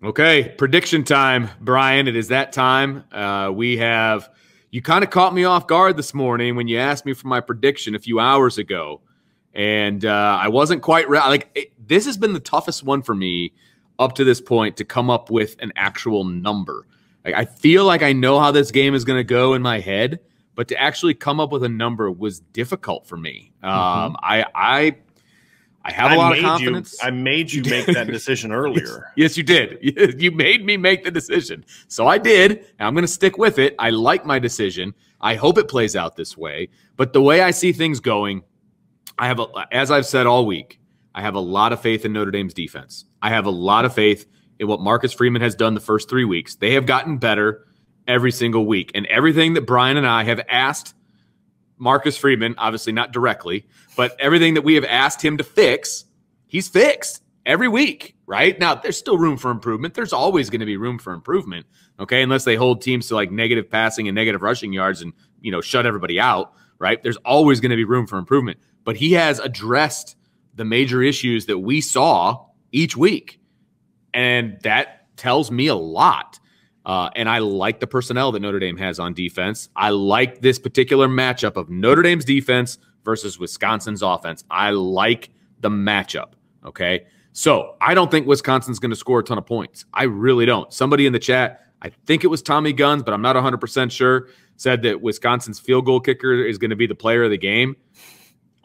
Okay, prediction time, Brian. It is that time. You kind of caught me off guard this morning when you asked me for my prediction a few hours ago. And I wasn't quite right. This has been the toughest one for me up to this point to come up with an actual number. I feel like I know how this game is going to go in my head, but to actually come up with a number was difficult for me. I have a lot of confidence. I made you make that decision earlier. Yes, you did. You made me make the decision. So I did, and I'm going to stick with it. I like my decision. I hope it plays out this way. But the way I see things going, as I've said all week, I have a lot of faith in Notre Dame's defense. I have a lot of faith in what Marcus Freeman has done the first 3 weeks. They have gotten better every single week. And everything that Brian and I have asked Marcus Freeman, obviously not directly, but everything that we have asked him to fix, he's fixed every week, right? Now, there's still room for improvement. There's always going to be room for improvement, okay, unless they hold teams to like negative passing and negative rushing yards and, shut everybody out, right? There's always going to be room for improvement. But he has addressed the major issues that we saw each week, and that tells me a lot. And I like the personnel that Notre Dame has on defense. I like this particular matchup of Notre Dame's defense versus Wisconsin's offense. I like the matchup, okay? So I don't think Wisconsin's going to score a ton of points. I really don't. Somebody in the chat, I think it was Tommy Guns, but I'm not 100% sure, said that Wisconsin's field goal kicker is going to be the player of the game.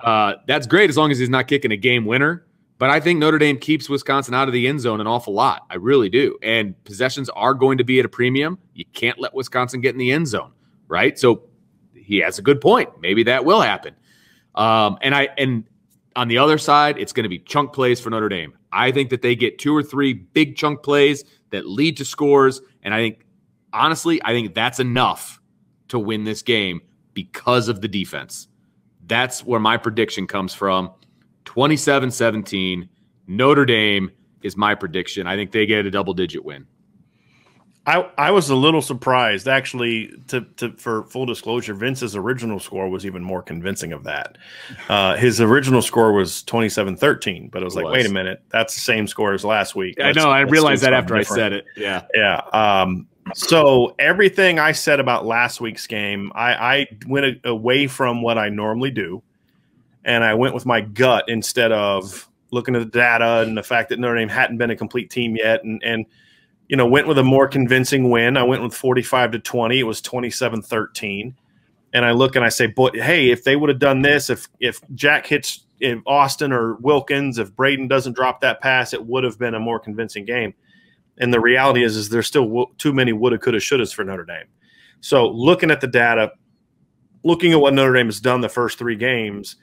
That's great as long as he's not kicking a game winner. But I think Notre Dame keeps Wisconsin out of the end zone an awful lot. I really do. And possessions are going to be at a premium. You can't let Wisconsin get in the end zone, right? So he has a good point. Maybe that will happen. And on the other side, it's going to be chunk plays for Notre Dame. I think that they get 2 or 3 big chunk plays that lead to scores. And honestly, I think that's enough to win this game because of the defense. That's where my prediction comes from. 27-17, Notre Dame is my prediction. I think they get a double-digit win. I was a little surprised, actually, for full disclosure, Vince's original score was even more convincing of that. His original score was 27-13, but it was like, wait a minute, that's the same score as last week. I know, I realized that after different. I said it. Yeah. Yeah. So everything I said about last week's game, I went away from what I normally do. And I went with my gut instead of looking at the data and the fact that Notre Dame hadn't been a complete team yet, and went with a more convincing win. I went with 45-20. It was 27-13. And I look and I say, boy, hey, if they would have done this, if Jack hits Austin or Wilkins, if Braden doesn't drop that pass, it would have been a more convincing game. And the reality is there's still too many woulda, coulda, shouldas for Notre Dame. So looking at the data, looking at what Notre Dame has done the first 3 games,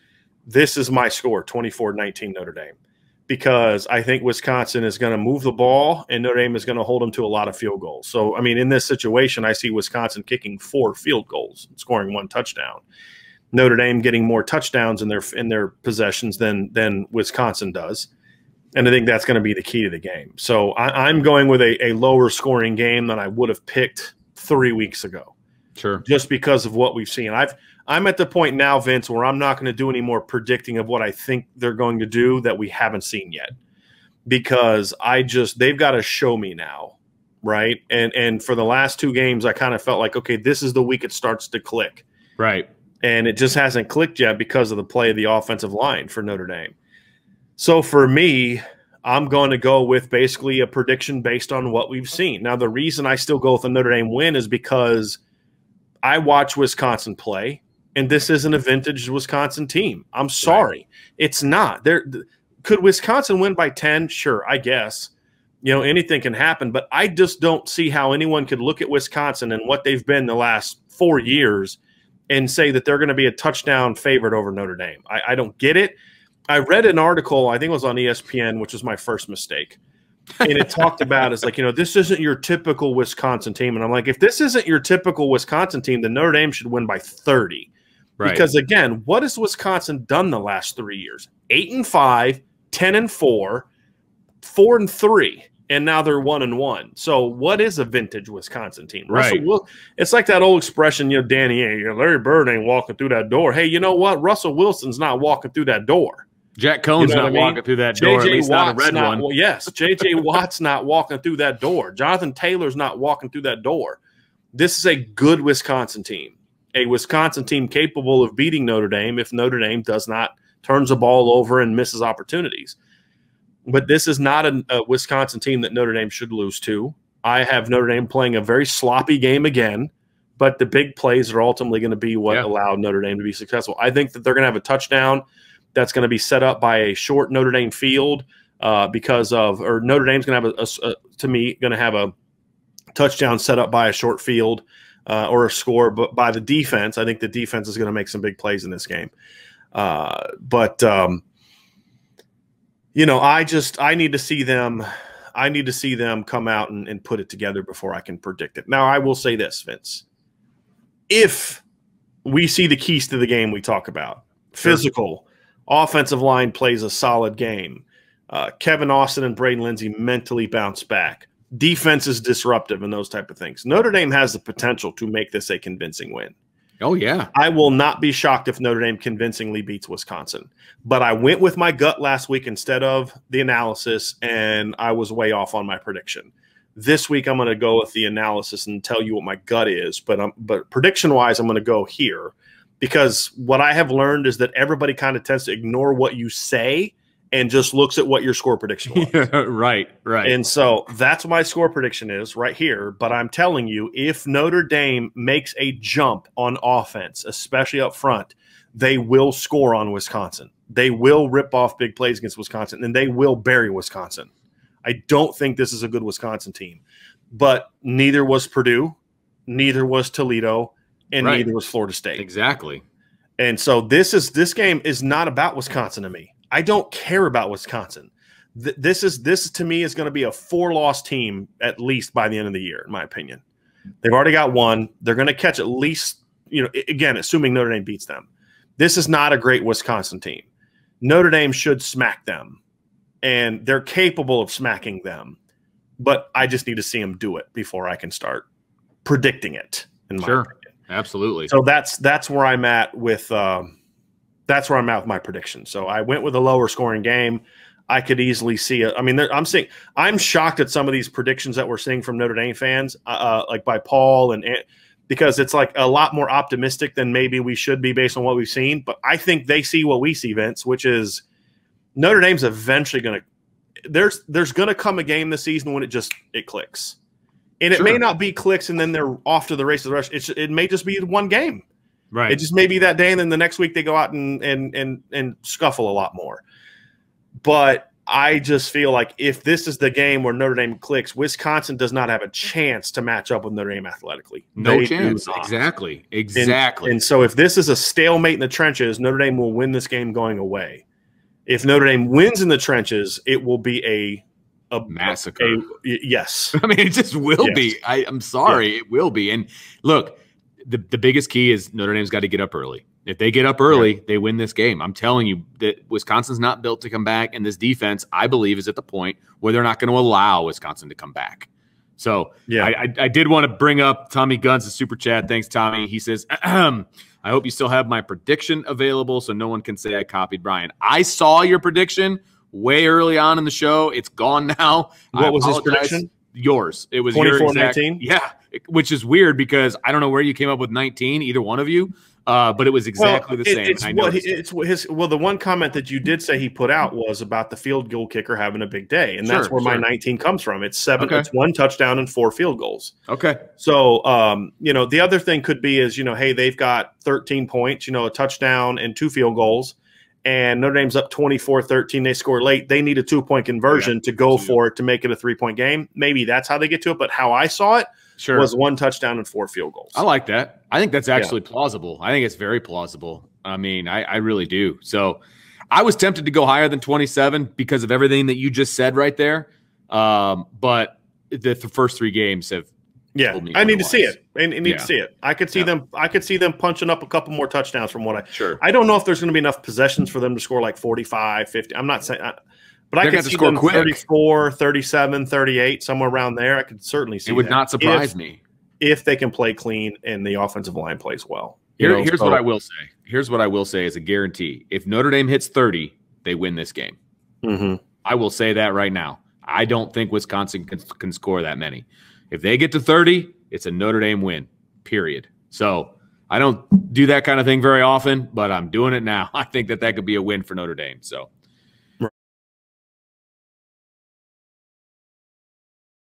this is my score, 24-19 Notre Dame, because I think Wisconsin is going to move the ball and Notre Dame is going to hold them to a lot of field goals. So, I mean, in this situation, I see Wisconsin kicking 4 field goals, scoring 1 touchdown. Notre Dame getting more touchdowns in their possessions than Wisconsin does. And I think that's going to be the key to the game. So I'm going with a lower scoring game than I would have picked 3 weeks ago. Sure. Just because of what we've seen. I'm at the point now, Vince, where I'm not going to do any more predicting of what I think they're going to do that we haven't seen yet, because they've got to show me now, right? And for the last 2 games, I kind of felt like, okay, this is the week it starts to click, right? And it just hasn't clicked yet because of the play of the offensive line for Notre Dame. So for me, I'm going to go with basically a prediction based on what we've seen. Now, the reason I still go with a Notre Dame win is because I watch Wisconsin play. And this isn't a vintage Wisconsin team. I'm sorry. Right. It's not. Could Wisconsin win by 10? Sure, I guess. Anything can happen. But I just don't see how anyone could look at Wisconsin and what they've been the last 4 years and say that they're going to be a touchdown favorite over Notre Dame. I don't get it. I read an article, I think it was on ESPN, which was my first mistake. And it talked about, it's like, this isn't your typical Wisconsin team. And I'm like, if this isn't your typical Wisconsin team, then Notre Dame should win by 30. Right. Because, again, what has Wisconsin done the last 3 years? 8-5, 10-4, 4-3, and now they're 1-1. So what is a vintage Wisconsin team? Right. It's like that old expression, Danny, Larry Bird ain't walking through that door. Hey, you know what? Russell Wilson's not walking through that door. Jack Cohn's not walking through that door, at least not a red one. Well, yes, J.J. Watt's not walking through that door. Jonathan Taylor's not walking through that door. This is a good Wisconsin team, a Wisconsin team capable of beating Notre Dame if Notre Dame turns the ball over and misses opportunities. But this is not a Wisconsin team that Notre Dame should lose to. I have Notre Dame playing a very sloppy game again, but the big plays are ultimately going to be what allowed Notre Dame to be successful. I think that they're going to have a touchdown that's going to be set up by a short Notre Dame field Notre Dame's going to have a touchdown set up by a short field or a score, but by the defense. I think the defense is going to make some big plays in this game. I need to see them. I need to see them come out and put it together before I can predict it. Now, I will say this, Vince. If we see the keys to the game we talk about, physical, offensive line plays a solid game, Kevin Austin and Braden Lindsey mentally bounce back, defense is disruptive, and those type of things, Notre Dame has the potential to make this a convincing win. Oh, yeah. I will not be shocked if Notre Dame convincingly beats Wisconsin. But I went with my gut last week instead of the analysis, and I was way off on my prediction. This week, I'm going to go with the analysis and tell you what my gut is. But prediction-wise, I'm going to go here because what I have learned is that everybody kind of tends to ignore what you say and just looks at what your score prediction was. Right. And so that's what my score prediction is right here. But I'm telling you, if Notre Dame makes a jump on offense, especially up front, they will score on Wisconsin. They will rip off big plays against Wisconsin, and they will bury Wisconsin. I don't think this is a good Wisconsin team. But neither was Purdue, neither was Toledo, and neither was Florida State. Exactly. And so this game is not about Wisconsin to me. I don't care about Wisconsin. This to me is going to be a 4-loss team at least by the end of the year, in my opinion. They've already got one. They're going to catch at least, again, assuming Notre Dame beats them. This is not a great Wisconsin team. Notre Dame should smack them, and they're capable of smacking them. But I just need to see them do it before I can start predicting it. In my opinion. Absolutely. So that's where I'm at with. That's where I'm at with my prediction. So I went with a lower scoring game. I could easily see it. I mean, I'm shocked at some of these predictions that we're seeing from Notre Dame fans, like by Paul because it's like a lot more optimistic than maybe we should be based on what we've seen. But I think they see what we see, Vince, which is Notre Dame's eventually going to. There's going to come a game this season when it clicks, and it may not be clicks, and then they're off to the races. It may just be one game. Right. It just may be that day, and then the next week they go out and scuffle a lot more. But I just feel like if this is the game where Notre Dame clicks, Wisconsin does not have a chance to match up with Notre Dame athletically. No chance. Exactly. And so if this is a stalemate in the trenches, Notre Dame will win this game going away. If Notre Dame wins in the trenches, it will be a massacre. Yes. I mean, it just will be. I'm sorry. It will be. And look, the biggest key is Notre Dame's got to get up early. If they get up early, they win this game. I'm telling you that Wisconsin's not built to come back, and this defense, I believe, is at the point where they're not going to allow Wisconsin to come back. So I did want to bring up Tommy Guns' super chat. Thanks, Tommy. He says, I hope you still have my prediction available so no one can say I copied Bryan. I saw your prediction way early on in the show. It's gone now. What was his prediction? Yours. It was 24-19? Yeah, which is weird because I don't know where you came up with 19, either one of you. But it was exactly the same. The one comment that you did say he put out was about the field goal kicker having a big day, and that's where my 19 comes from. It's It's 1 touchdown and 4 field goals. Okay. So, the other thing could be is, hey, they've got 13 points, a touchdown and 2 field goals, and Notre Dame's up 24-13. They score late. They need a 2-point conversion to go for it to make it a 3-point game. Maybe that's how they get to it. But how I saw it was 1 touchdown and 4 field goals. I like that. I think that's actually plausible. I think it's very plausible. I mean, I really do. So I was tempted to go higher than 27 because of everything that you just said right there. But the first 3 games have told me I need to see it. I need to see it. I could see them. I could see them punching up a couple more touchdowns from what I don't know if there's going to be enough possessions for them to score like 45, 50. I'm not saying but I could see them 34, 37, 38, somewhere around there. I could certainly see it. Would not surprise me if they can play clean and the offensive line plays well. Here's what I will say. Here's what I will say as a guarantee. If Notre Dame hits 30, they win this game. Mm-hmm. I will say that right now. I don't think Wisconsin can score that many. If they get to 30, it's a Notre Dame win, period. So I don't do that kind of thing very often, but I'm doing it now. I think that could be a win for Notre Dame. So